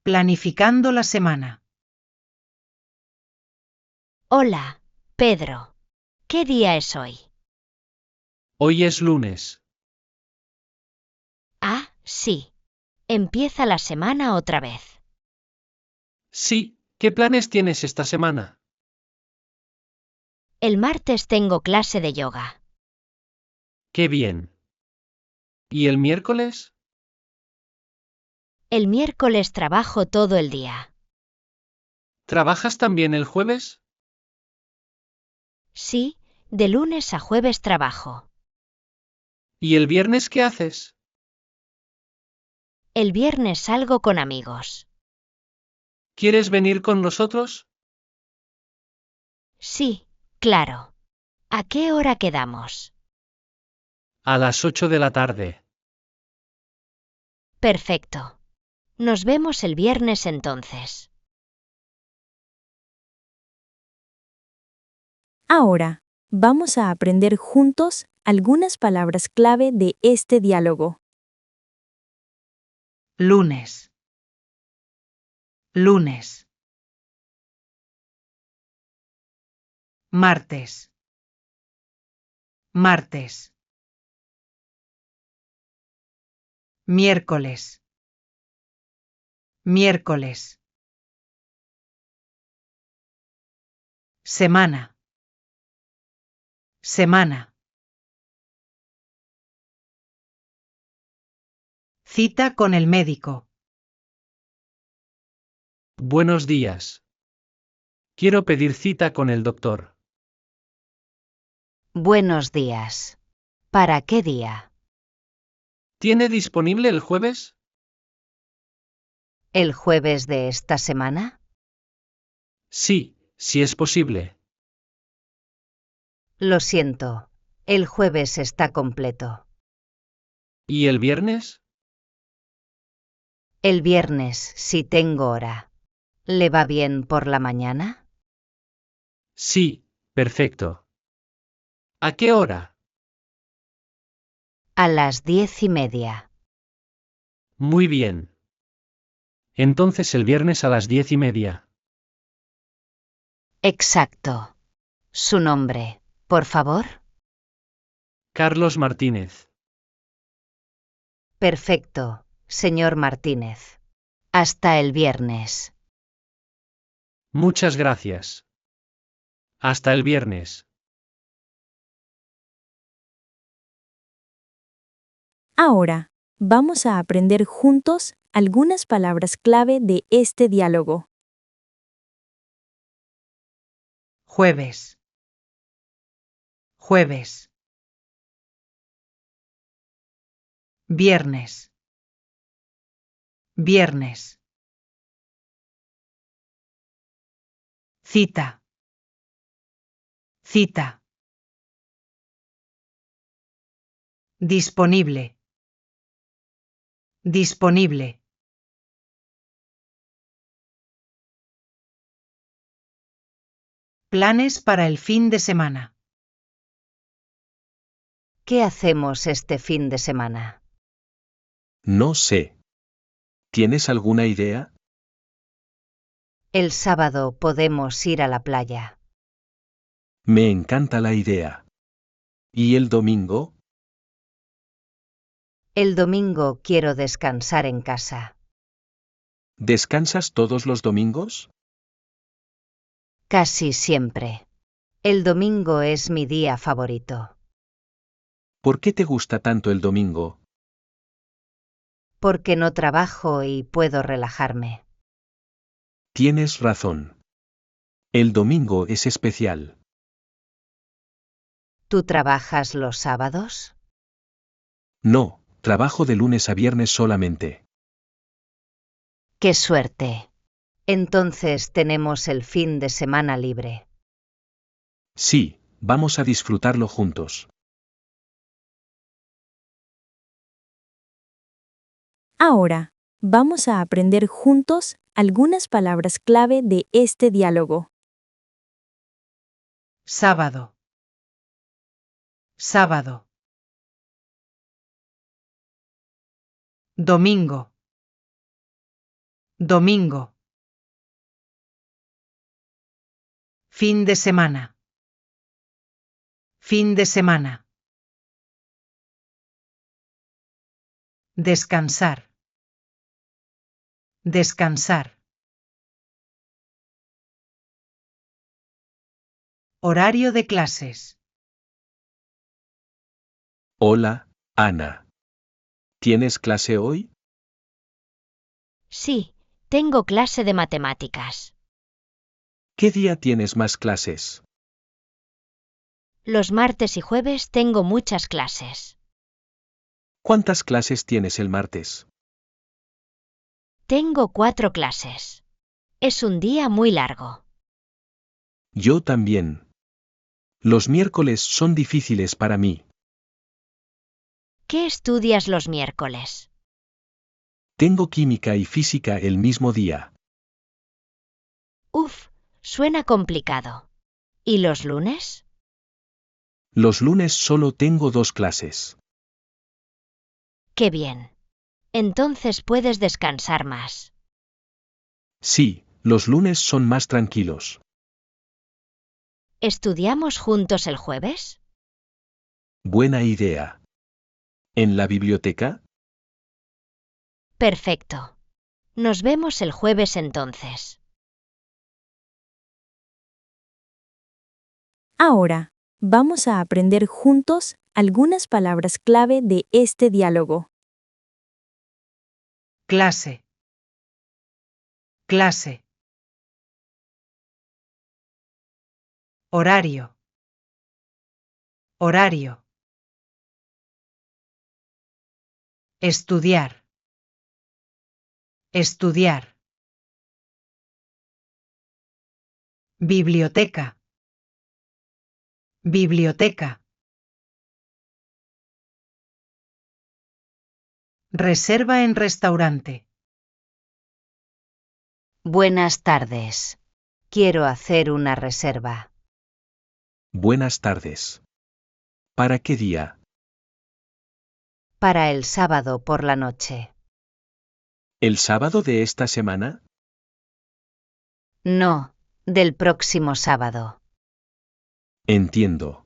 Planificando la semana. Hola, Pedro. ¿Qué día es hoy? Hoy es lunes. Ah, sí. Empieza la semana otra vez. Sí, ¿qué planes tienes esta semana? El martes tengo clase de yoga. Qué bien. ¿Y el miércoles? El miércoles trabajo todo el día. ¿Trabajas también el jueves? Sí, de lunes a jueves trabajo. ¿Y el viernes qué haces? El viernes salgo con amigos. ¿Quieres venir con nosotros? Sí, claro. ¿A qué hora quedamos? A las 8 de la tarde. Perfecto. Nos vemos el viernes entonces. Ahora, vamos a aprender juntos algunas palabras clave de este diálogo. Lunes. Lunes. Martes. Martes. Miércoles. Miércoles. Semana. Semana. Cita con el médico. Buenos días. Quiero pedir cita con el doctor. Buenos días. ¿Para qué día? ¿Tiene disponible el jueves? ¿El jueves de esta semana? Sí, si es posible. Lo siento, el jueves está completo. ¿Y el viernes? El viernes, si tengo hora. ¿Le va bien por la mañana? Sí, perfecto. ¿A qué hora? A las 10:30. Muy bien. Entonces el viernes a las 10:30. Exacto. ¿Su nombre, por favor? Carlos Martínez. Perfecto, señor Martínez. Hasta el viernes. Muchas gracias. Hasta el viernes. Ahora, vamos a aprender juntos algunas palabras clave de este diálogo. Jueves. Jueves. Viernes. Viernes. Cita. Cita. Disponible. Disponible. Planes para el fin de semana. ¿Qué hacemos este fin de semana? No sé. ¿Tienes alguna idea? El sábado podemos ir a la playa. Me encanta la idea. ¿Y el domingo? El domingo quiero descansar en casa. ¿Descansas todos los domingos? Casi siempre. El domingo es mi día favorito. ¿Por qué te gusta tanto el domingo? Porque no trabajo y puedo relajarme. Tienes razón. El domingo es especial. ¿Tú trabajas los sábados? No, trabajo de lunes a viernes solamente. ¡Qué suerte! Entonces tenemos el fin de semana libre. Sí, vamos a disfrutarlo juntos. Ahora, vamos a aprender juntos algunas palabras clave de este diálogo. Sábado. Sábado. Domingo. Domingo. Fin de semana. Fin de semana. Descansar. Descansar. Horario de clases. Hola, Ana. ¿Tienes clase hoy? Sí, tengo clase de matemáticas. ¿Qué día tienes más clases? Los martes y jueves tengo muchas clases. ¿Cuántas clases tienes el martes? Tengo 4 clases. Es un día muy largo. Yo también. Los miércoles son difíciles para mí. ¿Qué estudias los miércoles? Tengo química y física el mismo día. Uf, suena complicado. ¿Y los lunes? Los lunes solo tengo 2 clases. Qué bien. Entonces puedes descansar más. Sí, los lunes son más tranquilos. ¿Estudiamos juntos el jueves? Buena idea. ¿En la biblioteca? Perfecto. Nos vemos el jueves entonces. Ahora, vamos a aprender juntos algunas palabras clave de este diálogo. Clase. Clase. Horario. Horario. Estudiar. Estudiar. Biblioteca. Biblioteca. Reserva en restaurante. Buenas tardes. Quiero hacer una reserva. Buenas tardes. ¿Para qué día? Para el sábado por la noche. ¿El sábado de esta semana? No, del próximo sábado. Entiendo.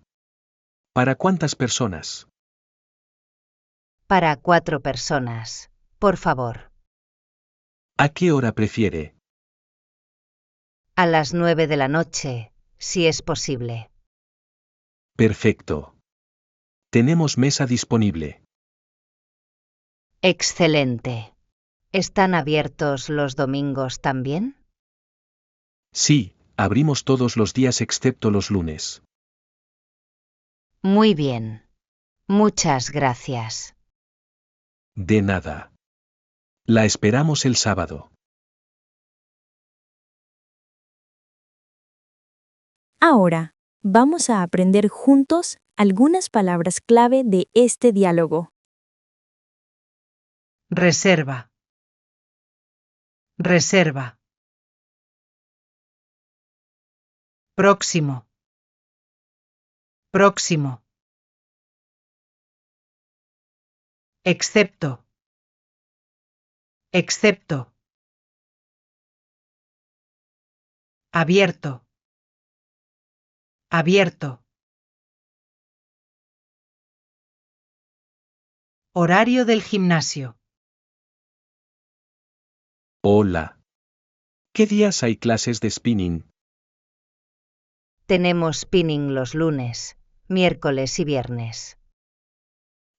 ¿Para cuántas personas? Para 4 personas, por favor. ¿A qué hora prefiere? A las 9 de la noche, si es posible. Perfecto. Tenemos mesa disponible. Excelente. ¿Están abiertos los domingos también? Sí, abrimos todos los días excepto los lunes. Muy bien. Muchas gracias. De nada. La esperamos el sábado. Ahora, vamos a aprender juntos algunas palabras clave de este diálogo. Reserva. Reserva. Próximo. Próximo. Excepto. Excepto. Abierto. Abierto. Horario del gimnasio. Hola. ¿Qué días hay clases de spinning? Tenemos spinning los lunes, miércoles y viernes.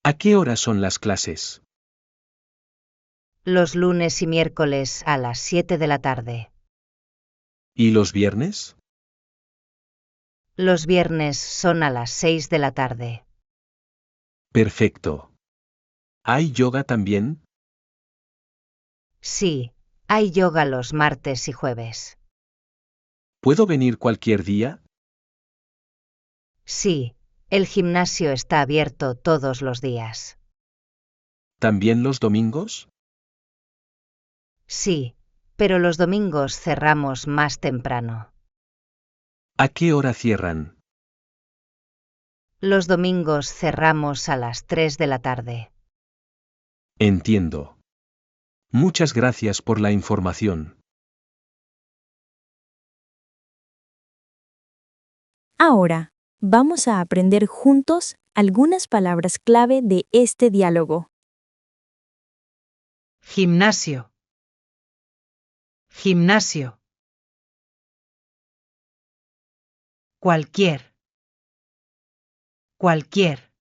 ¿A qué hora son las clases? Los lunes y miércoles a las 7 de la tarde. ¿Y los viernes? Los viernes son a las 6 de la tarde. Perfecto. ¿Hay yoga también? Sí, hay yoga los martes y jueves. ¿Puedo venir cualquier día? Sí, el gimnasio está abierto todos los días. ¿También los domingos? Sí, pero los domingos cerramos más temprano. ¿A qué hora cierran? Los domingos cerramos a las 3 de la tarde. Entiendo. Muchas gracias por la información. Ahora, vamos a aprender juntos algunas palabras clave de este diálogo. Gimnasio. Gimnasio. Cualquier. Cualquier.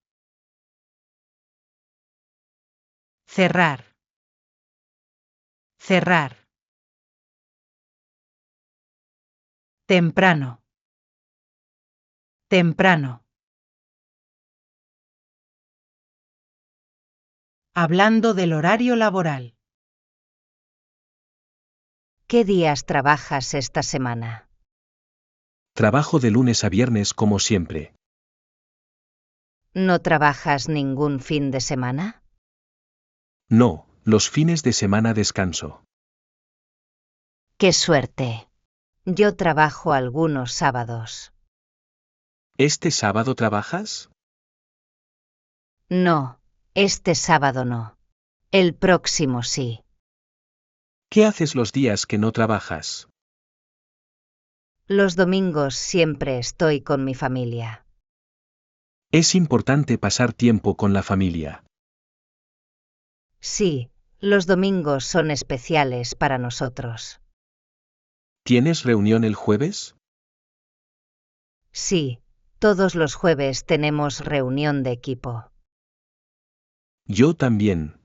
Cerrar. Cerrar. Temprano. Temprano. Hablando del horario laboral. ¿Qué días trabajas esta semana? Trabajo de lunes a viernes como siempre. ¿No trabajas ningún fin de semana? No, los fines de semana descanso. ¡Qué suerte! Yo trabajo algunos sábados. ¿Este sábado trabajas? No, este sábado no. El próximo sí. ¿Qué haces los días que no trabajas? Los domingos siempre estoy con mi familia. Es importante pasar tiempo con la familia. Sí, los domingos son especiales para nosotros. ¿Tienes reunión el jueves? Sí, todos los jueves tenemos reunión de equipo. Yo también.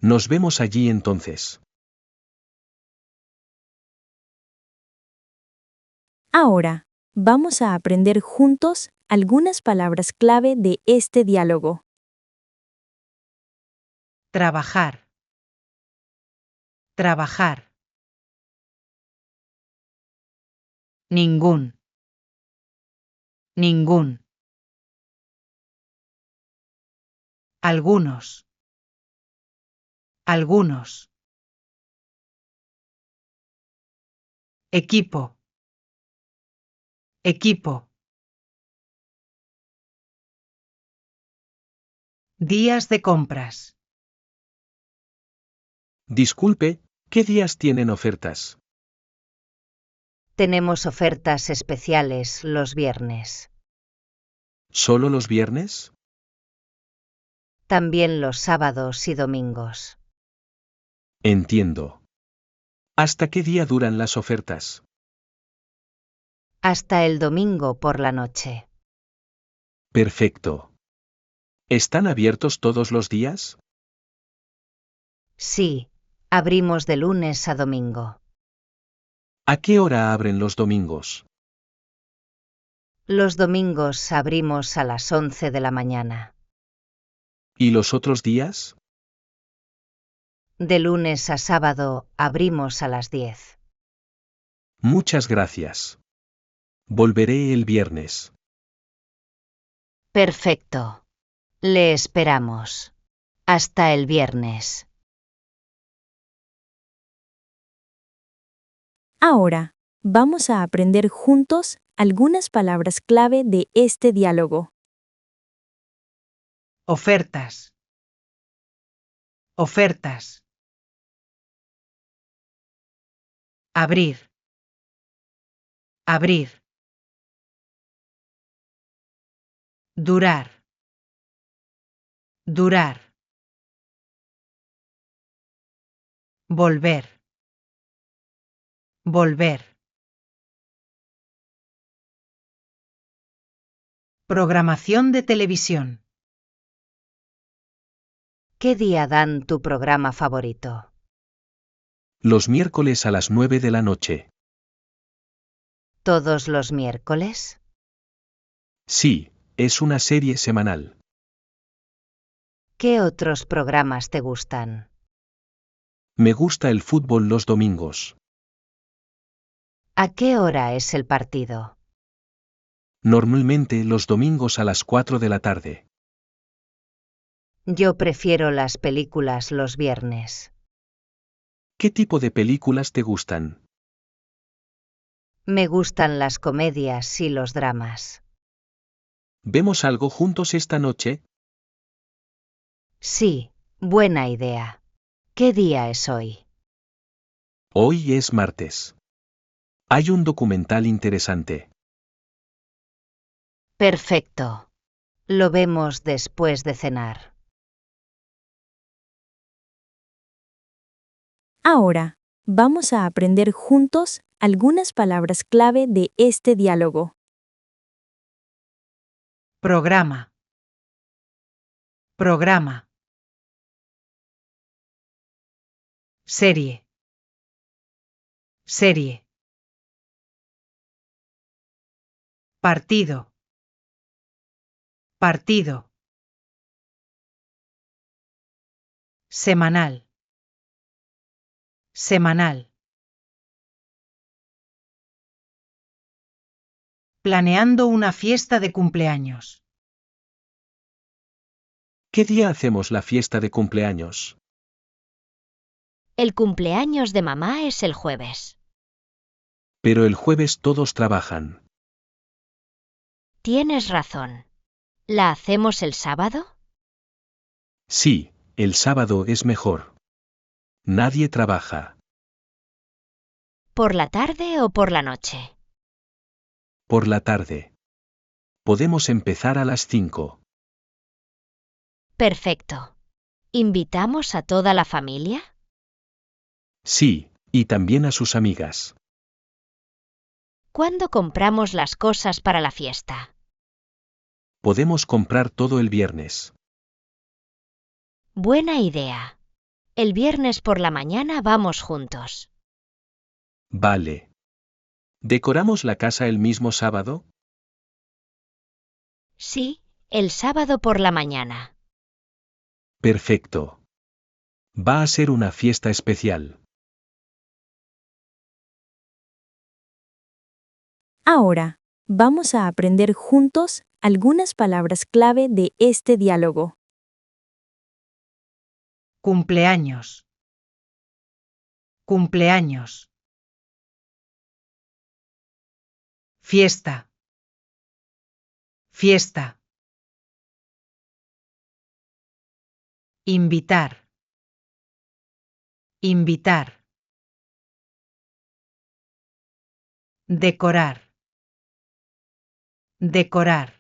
Nos vemos allí entonces. Ahora, vamos a aprender juntos algunas palabras clave de este diálogo. Trabajar. Trabajar. Ningún. Ningún. Algunos. Algunos. Equipo. Equipo. Días de compras. Disculpe, ¿qué días tienen ofertas? Tenemos ofertas especiales los viernes. ¿Solo los viernes? También los sábados y domingos. Entiendo. ¿Hasta qué día duran las ofertas? Hasta el domingo por la noche. Perfecto. ¿Están abiertos todos los días? Sí, abrimos de lunes a domingo. ¿A qué hora abren los domingos? Los domingos abrimos a las 11 de la mañana. ¿Y los otros días? De lunes a sábado abrimos a las 10. Muchas gracias. Volveré el viernes. Perfecto. Le esperamos. Hasta el viernes. Ahora, vamos a aprender juntos algunas palabras clave de este diálogo. Ofertas. Ofertas. Abrir. Abrir. Durar. Durar. Volver. Volver. Programación de televisión. ¿Qué día dan tu programa favorito? Los miércoles a las 9 de la noche. ¿Todos los miércoles? Sí, es una serie semanal. ¿Qué otros programas te gustan? Me gusta el fútbol los domingos. ¿A qué hora es el partido? Normalmente los domingos a las 4 de la tarde. Yo prefiero las películas los viernes. ¿Qué tipo de películas te gustan? Me gustan las comedias y los dramas. ¿Vemos algo juntos esta noche? Sí, buena idea. ¿Qué día es hoy? Hoy es martes. Hay un documental interesante. Perfecto. Lo vemos después de cenar. Ahora, vamos a aprender juntos algunas palabras clave de este diálogo. Programa. Programa. Serie. Serie. Partido. Partido. Semanal. Semanal. Planeando una fiesta de cumpleaños. ¿Qué día hacemos la fiesta de cumpleaños? El cumpleaños de mamá es el jueves. Pero el jueves todos trabajan. Tienes razón. ¿La hacemos el sábado? Sí, el sábado es mejor. Nadie trabaja. ¿Por la tarde o por la noche? Por la tarde. Podemos empezar a las 5. Perfecto. ¿Invitamos a toda la familia? Sí, y también a sus amigas. ¿Cuándo compramos las cosas para la fiesta? Podemos comprar todo el viernes. Buena idea. El viernes por la mañana vamos juntos. Vale. ¿Decoramos la casa el mismo sábado? Sí, el sábado por la mañana. Perfecto. Va a ser una fiesta especial. Ahora, vamos a aprender juntos algunas palabras clave de este diálogo. Cumpleaños. Cumpleaños. Fiesta. Fiesta. Invitar. Invitar. Decorar. Decorar.